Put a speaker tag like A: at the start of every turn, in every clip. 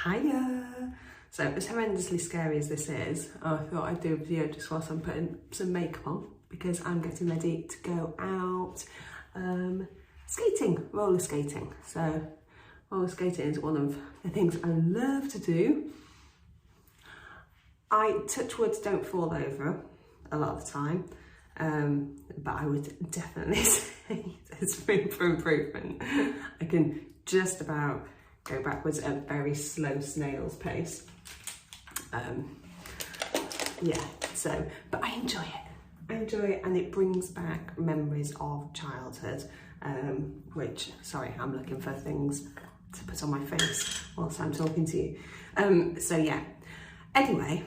A: Hiya! So as horrendously scary as this is, I thought I'd do a video just whilst I'm putting some makeup on because I'm getting ready to go out skating, roller skating. So roller skating is one of the things I love to do. I, touch wood, don't fall over a lot of the time, but I would definitely say there's room for improvement. I can just about go backwards at a very slow snail's pace. Yeah, so, but I enjoy it. I enjoy it, and it brings back memories of childhood, which, sorry, I'm looking for things to put on my face whilst I'm talking to you. So yeah, anyway,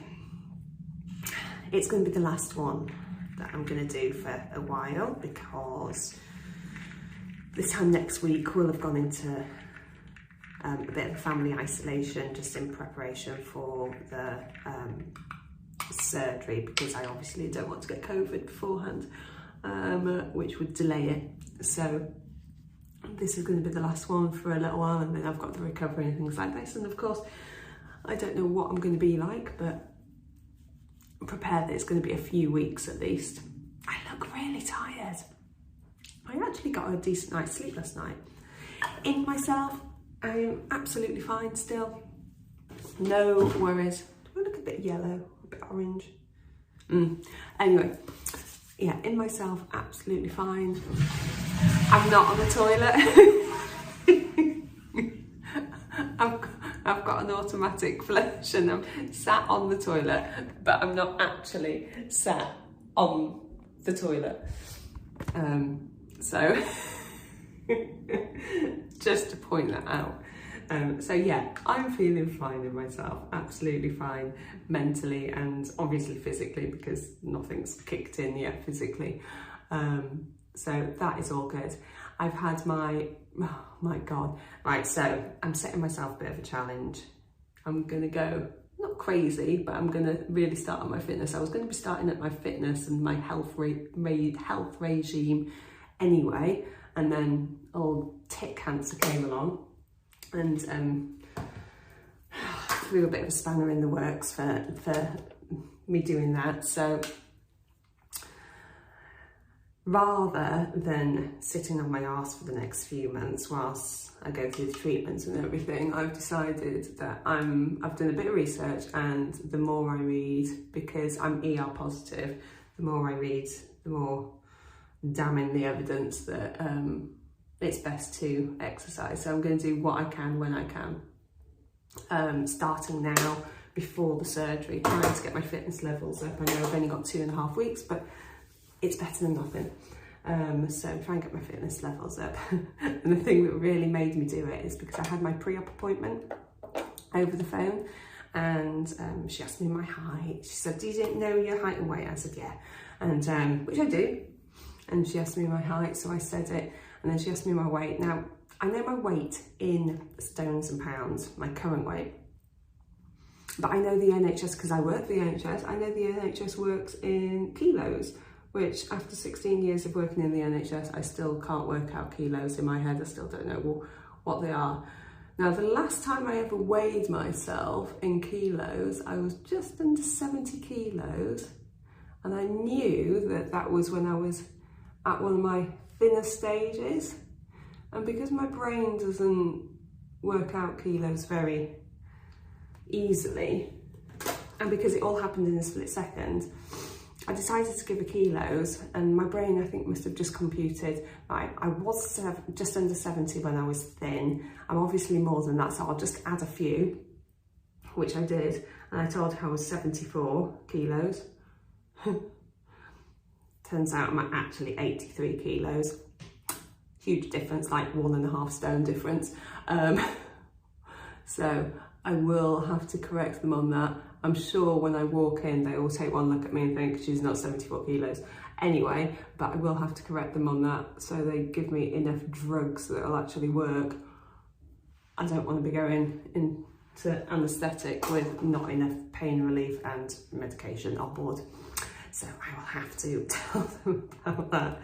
A: it's going to be the last one that I'm going to do for a while because this time next week we'll have gone into a bit of family isolation just in preparation for the surgery, because I obviously don't want to get COVID beforehand, which would delay it. So this is going to be the last one for a little while, and then I've got the recovery and things like this. And of course, I don't know what I'm going to be like, but I'm prepared that it's going to be a few weeks at least. I look really tired. I actually got a decent night's sleep last night. In myself, I am absolutely fine still. No worries. Do I look a bit yellow, a bit orange? Anyway, yeah, in myself, absolutely fine. I'm not on the toilet. I've got an automatic flush and I'm sat on the toilet, but I'm not actually sat on the toilet. So just to point that out. So yeah, I'm feeling fine in myself, absolutely fine mentally and obviously physically, because nothing's kicked in yet physically. So that is all good. I've had oh my God. Right, so I'm setting myself a bit of a challenge. I'm gonna go, not crazy, but I'm gonna really start on my fitness. I was gonna be starting at my fitness and my health regime anyway, and then old tit cancer came along and threw a bit of a spanner in the works for me doing that. So rather than sitting on my arse for the next few months whilst I go through the treatments and everything, I've decided that I've done a bit of research, and the more I read, because I'm ER positive, the more I read, the more damning the evidence that it's best to exercise. So I'm going to do what I can when I can, starting now before the surgery, trying to get my fitness levels up. I know I've only got 2.5 weeks, but it's better than nothing. So try and get my fitness levels up. And the thing that really made me do it is because I had my pre-op appointment over the phone, and she asked me my height. She said, "Do you know your height and weight?" I said, "Yeah," and which I do. And she asked me my height, so I said it, and then she asked me my weight. Now, I know my weight in stones and pounds, my current weight, but I know the NHS, because I work for the NHS, I know the NHS works in kilos, which after 16 years of working in the NHS, I still can't work out kilos in my head. I still don't know what they are. Now, the last time I ever weighed myself in kilos, I was just under 70 kilos. And I knew that that was when I was at one of my thinner stages. And because my brain doesn't work out kilos very easily, and because it all happened in a split second, I decided to give her kilos, and my brain, I think, must have just computed, right, I was just under 70 when I was thin. I'm obviously more than that, so I'll just add a few, which I did. And I told her I was 74 kilos. Turns out I'm actually 83 kilos. Huge difference, like 1.5 stone difference. So I will have to correct them on that. I'm sure when I walk in, they all take one look at me and think she's not 74 kilos. Anyway, but I will have to correct them on that, so they give me enough drugs that will actually work. I don't want to be going into anaesthetic with not enough pain relief and medication on board. So I will have to tell them about that.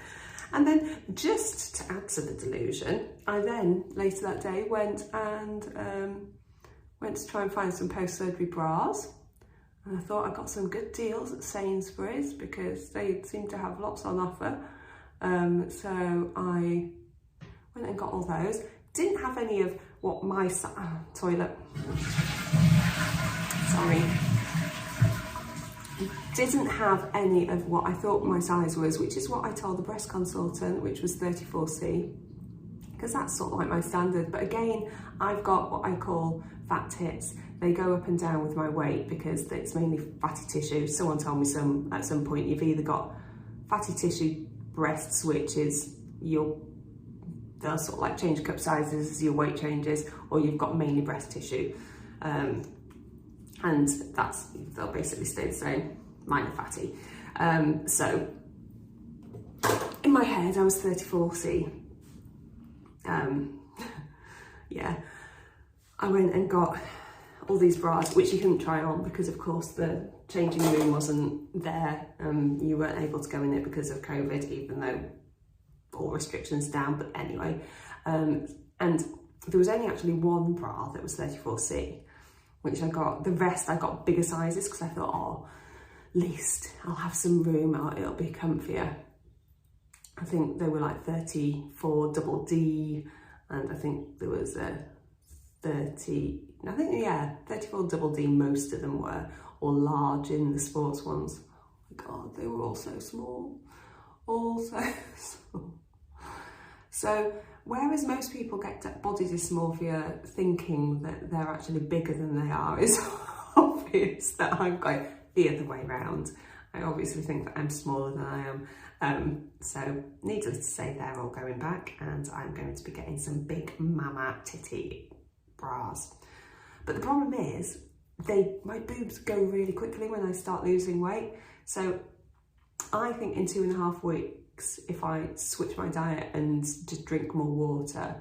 A: And then, just to add to the delusion, I then later that day went went to try and find some post-surgery bras, and I thought I got some good deals at Sainsbury's because they seem to have lots on offer. So I went and got all those. Didn't have any of what my toilet. Sorry. Didn't have any of what I thought my size was, which is what I told the breast consultant, which was 34C, because that's sort of like my standard. But again, I've got what I call fat tits. They go up and down with my weight because it's mainly fatty tissue. Someone told me at some point you've either got fatty tissue breasts, which is they'll sort of like change cup sizes as your weight changes, or you've got mainly breast tissue. And they'll basically stay the same, minor fatty. So in my head, I was 34C. Yeah, I went and got all these bras, which you couldn't try on because of course the changing room wasn't there. You weren't able to go in it because of COVID, even though all restrictions down, but anyway. And there was only actually one bra that was 34C, which I got. The rest I got bigger sizes because I thought, oh, at least I'll have some room, it'll be comfier. I think they were like 34 double D, and I think there was a 34 double D, most of them were, or large in the sports ones. Oh my God, they were all so small, all so small. So whereas most people get body dysmorphia thinking that they're actually bigger than they are, it's obvious that I'm going the other way round. I obviously think that I'm smaller than I am. So needless to say, they're all going back, and I'm going to be getting some big mama titty bras. But the problem is, my boobs go really quickly when I start losing weight. So I think in 2.5 weeks, if I switch my diet and just drink more water,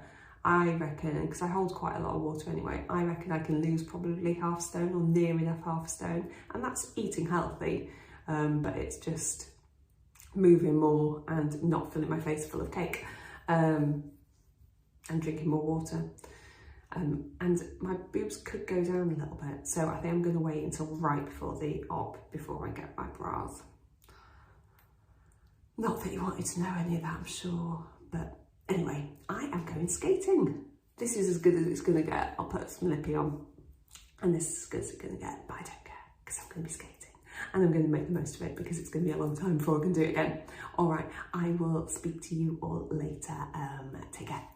A: I reckon, because I hold quite a lot of water anyway, I reckon I can lose probably half a stone, or near enough half a stone. And that's eating healthy, but it's just moving more and not filling my face full of cake, and drinking more water. And my boobs could go down a little bit. So I think I'm going to wait until right before the op before I get my bras. Not that you wanted to know any of that, I'm sure. But anyway, I am going skating. This is as good as it's going to get. I'll put some lippy on. And this is as good as it's going to get. But I don't care, because I'm going to be skating. And I'm going to make the most of it, because it's going to be a long time before I can do it again. All right, I will speak to you all later. Take care.